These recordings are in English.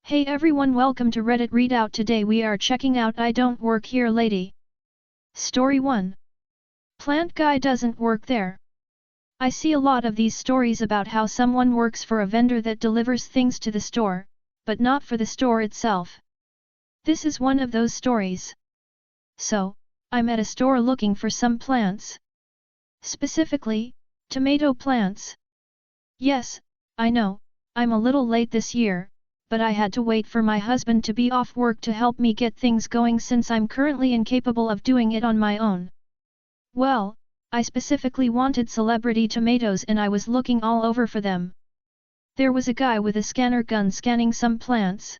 Hey everyone, welcome to Reddit Readout. Today we are checking out IDontWorkHereLady. Story 1. Plant guy doesn't work there. I see a lot of these stories about how someone works for a vendor that delivers things to the store, but not for the store itself. This is one of those stories. So, I'm at a store looking for some plants. Specifically, tomato plants. Yes, I know, I'm a little late this year, but I had to wait for my husband to be off work to help me get things going since I'm currently incapable of doing it on my own. Well, I specifically wanted celebrity tomatoes and I was looking all over for them. There was a guy with a scanner gun scanning some plants.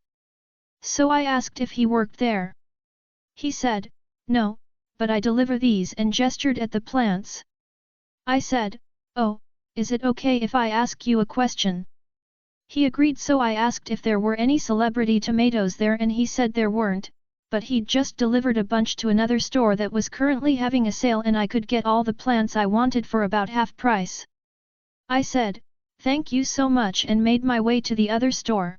So I asked if he worked there. He said, "No, but I deliver these," and gestured at the plants. I said, "Oh, is it okay if I ask you a question?" He agreed, so I asked if there were any celebrity tomatoes there and he said there weren't, but he'd just delivered a bunch to another store that was currently having a sale and I could get all the plants I wanted for about half price. I said, "Thank you so much," and made my way to the other store.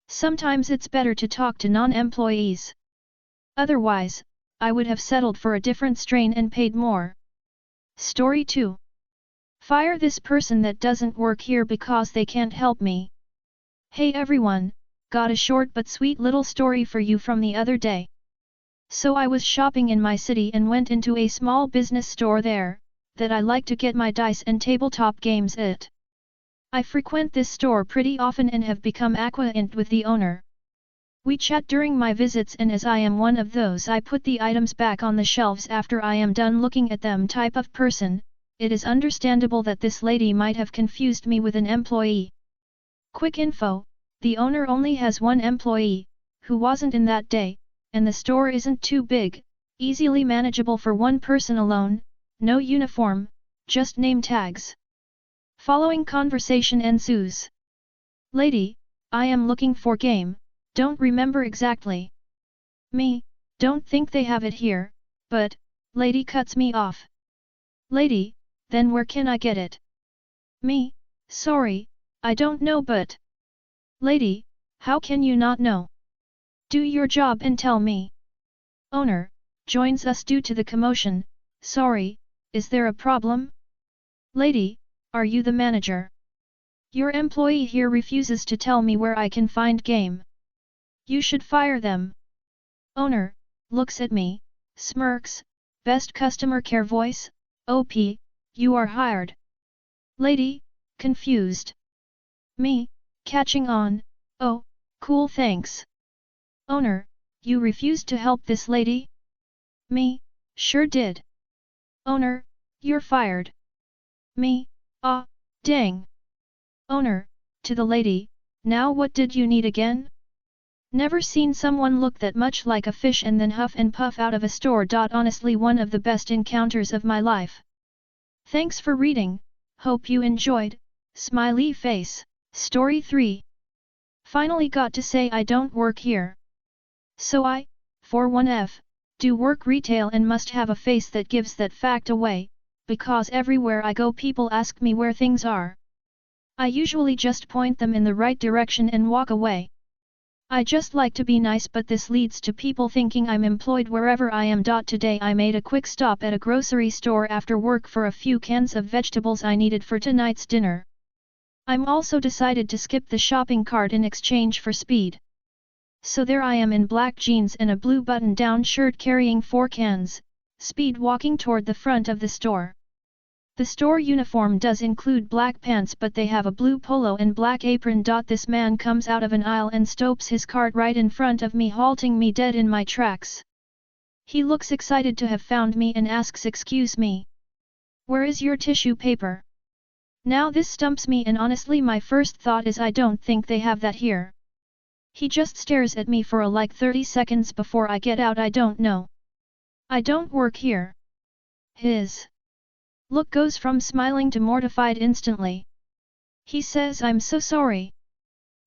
Sometimes it's better to talk to non-employees. Otherwise, I would have settled for a different strain and paid more. Story 2. Fire this person that doesn't work here because they can't help me. Hey everyone, got a short but sweet little story for you from the other day. So I was shopping in my city and went into a small business store there, that I like to get my dice and tabletop games at. I frequent this store pretty often and have become acquainted with the owner. We chat during my visits, and as I am one of those I put the items back on the shelves after I am done looking at them type of person, it is understandable that this lady might have confused me with an employee. Quick info, the owner only has one employee, who wasn't in that day, and the store isn't too big, easily manageable for one person alone, no uniform, just name tags. Following conversation ensues. Lady, I am looking for game, don't remember exactly. Me, don't think they have it here, but, lady cuts me off. Lady, then where can I get it? Me, sorry, I don't know, but. Lady, how can you not know? Do your job and tell me. Owner, joins us due to the commotion, sorry, is there a problem? Lady, are you the manager? Your employee here refuses to tell me where I can find game. You should fire them. Owner, looks at me, smirks, best customer care voice, OP, you are hired. Lady, confused. Me, catching on, oh, cool thanks. Owner, you refused to help this lady? Me, sure did. Owner, you're fired. Me, ah, dang. Owner, to the lady, now what did you need again? Never seen someone look that much like a fish and then huff and puff out of a store. Honestly, one of the best encounters of my life. Thanks for reading, hope you enjoyed, smiley face. Story 3. Finally got to say I don't work here. So I, for 1F, do work retail and must have a face that gives that fact away, because everywhere I go people ask me where things are. I usually just point them in the right direction and walk away. I just like to be nice, but this leads to people thinking I'm employed wherever I am. Today I made a quick stop at a grocery store after work for a few cans of vegetables I needed for tonight's dinner. I'm also decided to skip the shopping cart in exchange for speed. So there I am in black jeans and a blue button-down shirt carrying 4 cans, speed walking toward the front of the store. The store uniform does include black pants, but they have a blue polo and black apron. This man comes out of an aisle and stops his cart right in front of me, halting me dead in my tracks. He looks excited to have found me and asks, "Excuse me, where is your tissue paper?" Now this stumps me, and honestly my first thought is I don't think they have that here. He just stares at me for like 30 seconds before I get out, "I don't know. I don't work here." His look goes from smiling to mortified instantly. He says, "I'm so sorry.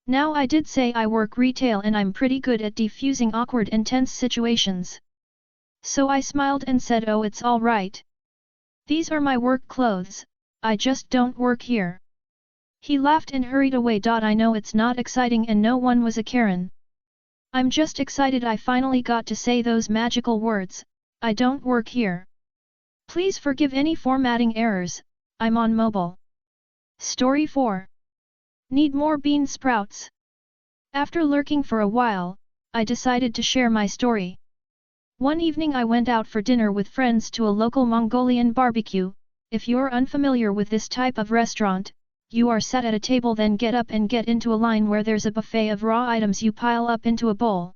Now I did say I work retail and I'm pretty good at defusing awkward and tense situations." So I smiled and said, "Oh, it's all right. These are my work clothes, I just don't work here." He laughed and hurried away. I know it's not exciting and no one was a Karen. I'm just excited I finally got to say those magical words, I don't work here. Please forgive any formatting errors, I'm on mobile. Story 4. Need more bean sprouts? After lurking for a while, I decided to share my story. One evening I went out for dinner with friends to a local Mongolian barbecue. If you're unfamiliar with this type of restaurant, you are sat at a table, then get up and get into a line where there's a buffet of raw items you pile up into a bowl.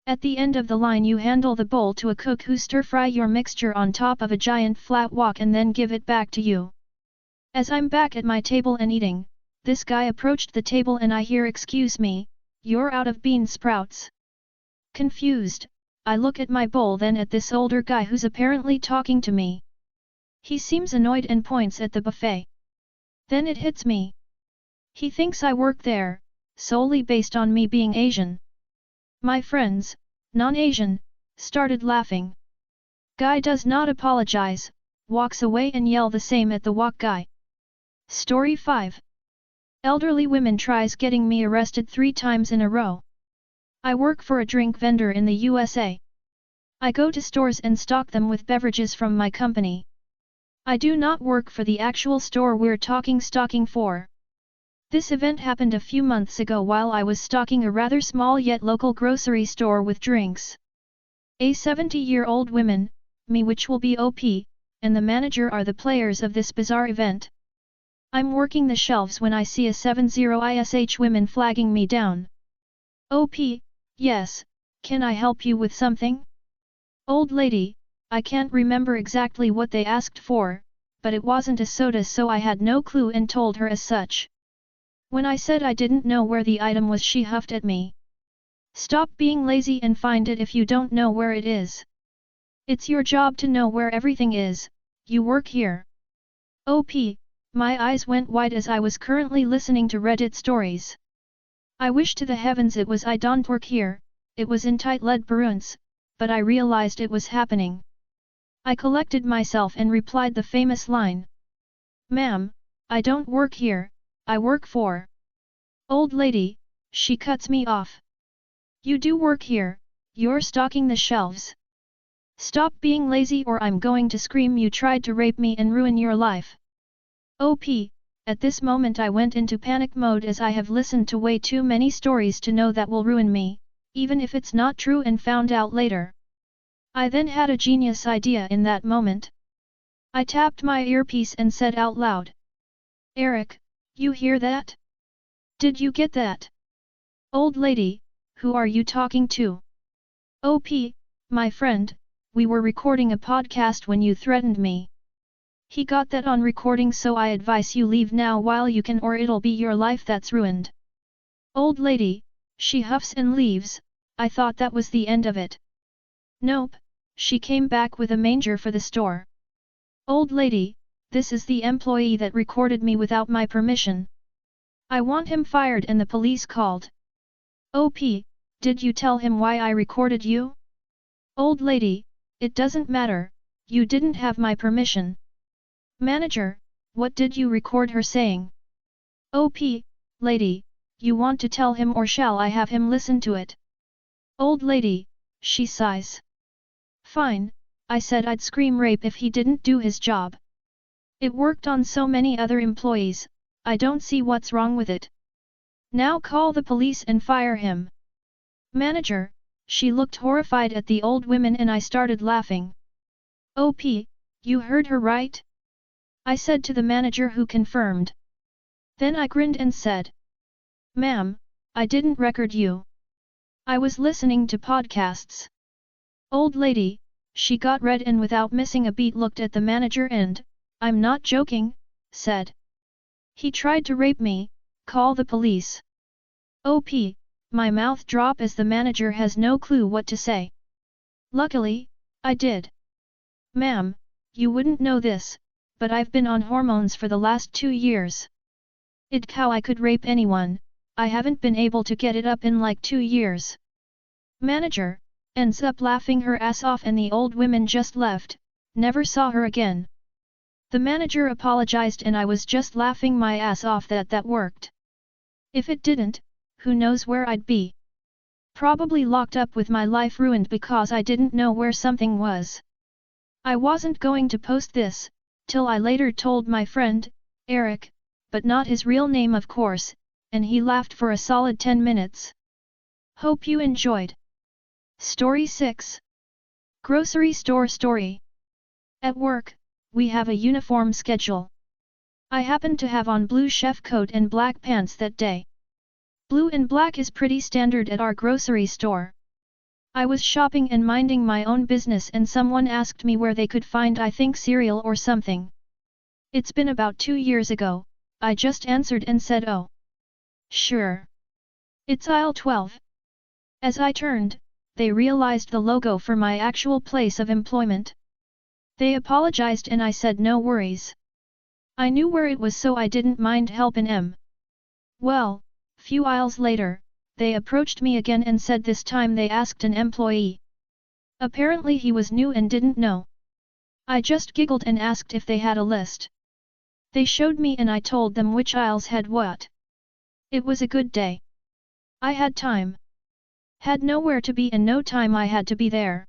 At the end of the line you handle the bowl to a cook who stir-fry your mixture on top of a giant flat wok and then give it back to you. As I'm back at my table and eating, this guy approached the table and I hear, "Excuse me, you're out of bean sprouts." Confused, I look at my bowl, then at this older guy who's apparently talking to me. He seems annoyed and points at the buffet. Then it hits me. He thinks I work there, solely based on me being Asian. My friends, non-Asian, started laughing. Guy does not apologize, walks away and yell the same at the wok guy. Story 5. Elderly women tries getting me arrested 3 times in a row. I work for a drink vendor in the USA. I go to stores and stock them with beverages from my company. I do not work for the actual store we're talking stocking for. This event happened a few months ago while I was stocking a rather small yet local grocery store with drinks. A 70-year-old woman, me which will be OP, and the manager are the players of this bizarre event. I'm working the shelves when I see a 70-ish women flagging me down. OP, yes, can I help you with something? Old lady, I can't remember exactly what they asked for, but it wasn't a soda, so I had no clue and told her as such. When I said I didn't know where the item was, she huffed at me. Stop being lazy and find it if you don't know where it is. It's your job to know where everything is, you work here. OP, my eyes went wide as I was currently listening to Reddit stories. I wish to the heavens it was I don't work here, it was in tight-led Perunts, but I realized it was happening. I collected myself and replied the famous line. Ma'am, I don't work here, I work for. Old lady, she cuts me off. You do work here, you're stocking the shelves. Stop being lazy or I'm going to scream you tried to rape me and ruin your life. OP, at this moment I went into panic mode as I have listened to way too many stories to know that will ruin me, even if it's not true and found out later. I then had a genius idea in that moment. I tapped my earpiece and said out loud. Eric, you hear that? Did you get that? Old lady, who are you talking to? OP, my friend, we were recording a podcast when you threatened me. He got that on recording, so I advise you leave now while you can or it'll be your life that's ruined. Old lady, she huffs and leaves. I thought that was the end of it. Nope, she came back with a manger for the store. Old lady, this is the employee that recorded me without my permission. I want him fired and the police called. OP, did you tell him why I recorded you? Old lady, it doesn't matter, you didn't have my permission. Manager, what did you record her saying? OP, lady, you want to tell him or shall I have him listen to it? Old lady, she sighs. Fine, I said I'd scream rape if he didn't do his job. It worked on so many other employees, I don't see what's wrong with it. Now call the police and fire him. Manager, she looked horrified at the old women and I started laughing. OP, you heard her right? I said to the manager, who confirmed. Then I grinned and said. Ma'am, I didn't record you. I was listening to podcasts. Old lady, she got red and without missing a beat looked at the manager and, I'm not joking, said. He tried to rape me, call the police. OP, my mouth drop as the manager has no clue what to say. Luckily, I did. Ma'am, you wouldn't know this, but I've been on hormones for the last 2 years. It'd how I could rape anyone, I haven't been able to get it up in like 2 years. Manager, ends up laughing her ass off and the old women just left, never saw her again. The manager apologized and I was just laughing my ass off that worked. If it didn't, who knows where I'd be. Probably locked up with my life ruined because I didn't know where something was. I wasn't going to post this, till I later told my friend, Eric, but not his real name of course, and he laughed for a solid 10 minutes. Hope you enjoyed. Story 6. Grocery Store Story. At work, we have a uniform schedule. I happened to have on blue chef coat and black pants that day. Blue and black is pretty standard at our grocery store. I was shopping and minding my own business and someone asked me where they could find I think cereal or something. It's been about 2 years ago, I just answered and said oh. Sure. It's aisle 12. As I turned, they realized the logo for my actual place of employment. They apologized and I said no worries. I knew where it was so I didn't mind helping 'em. Well, few aisles later, they approached me again and said this time they asked an employee. Apparently he was new and didn't know. I just giggled and asked if they had a list. They showed me and I told them which aisles had what. It was a good day. I had time. Had nowhere to be and no time I had to be there.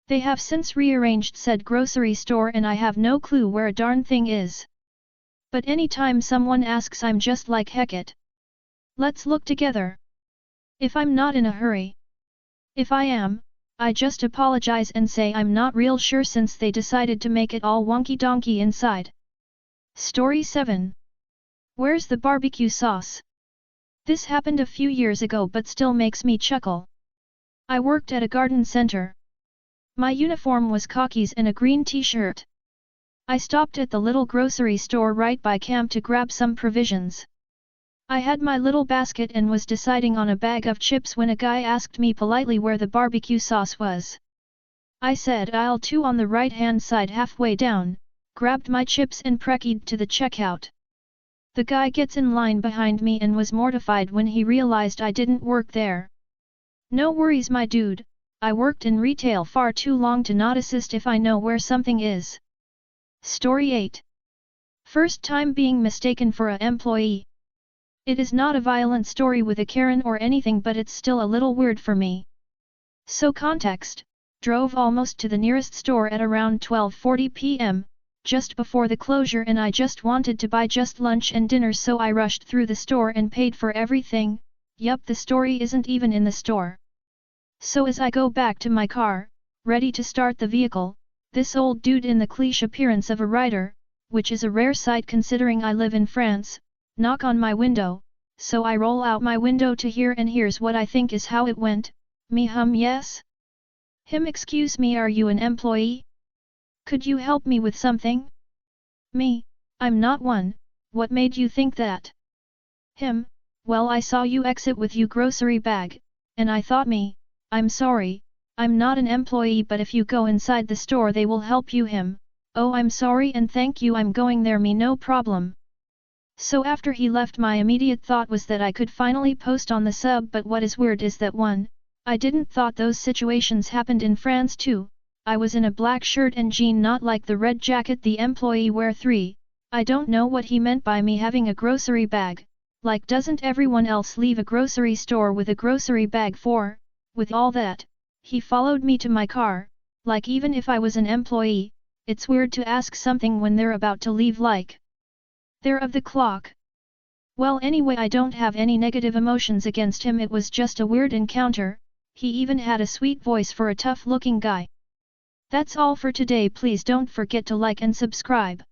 They have since rearranged said grocery store and I have no clue where a darn thing is. But anytime someone asks I'm just like heck it. Let's look together. If I'm not in a hurry. If I am, I just apologize and say I'm not real sure since they decided to make it all wonky donkey inside. Story 7. Where's the barbecue sauce? This happened a few years ago but still makes me chuckle. I worked at a garden center. My uniform was khakis and a green t-shirt. I stopped at the little grocery store right by camp to grab some provisions. I had my little basket and was deciding on a bag of chips when a guy asked me politely where the barbecue sauce was. I said aisle 2 on the right hand side halfway down, grabbed my chips and preckied to the checkout. The guy gets in line behind me and was mortified when he realized I didn't work there. No worries my dude, I worked in retail far too long to not assist if I know where something is. Story 8. First time being mistaken for an employee. It is not a violent story with a Karen or anything but it's still a little weird for me. So context, drove almost to the nearest store at around 12:40 p.m., just before the closure and I just wanted to buy just lunch and dinner so I rushed through the store and paid for everything. Yup, the story isn't even in the store. So as I go back to my car, ready to start the vehicle, this old dude in the cliché appearance of a writer, which is a rare sight considering I live in France, knock on my window, so I roll out my window to hear and here's what I think is how it went, me hum yes? Him excuse me are you an employee? Could you help me with something? Me, I'm not one, what made you think that? Him, well I saw you exit with you grocery bag, and I thought me, I'm sorry, I'm not an employee but if you go inside the store they will help you him, oh I'm sorry and thank you I'm going there me no problem. So after he left my immediate thought was that I could finally post on the sub but what is weird is that 1, I didn't thought those situations happened in France too, I was in a black shirt and jean not like the red jacket the employee wear 3, I don't know what he meant by me having a grocery bag, like doesn't everyone else leave a grocery store with a grocery bag 4, with all that, he followed me to my car, like even if I was an employee, it's weird to ask something when they're about to leave like. They're of the clock. Well anyway I don't have any negative emotions against him it was just a weird encounter, he even had a sweet voice for a tough looking guy. That's all for today please don't forget to like and subscribe.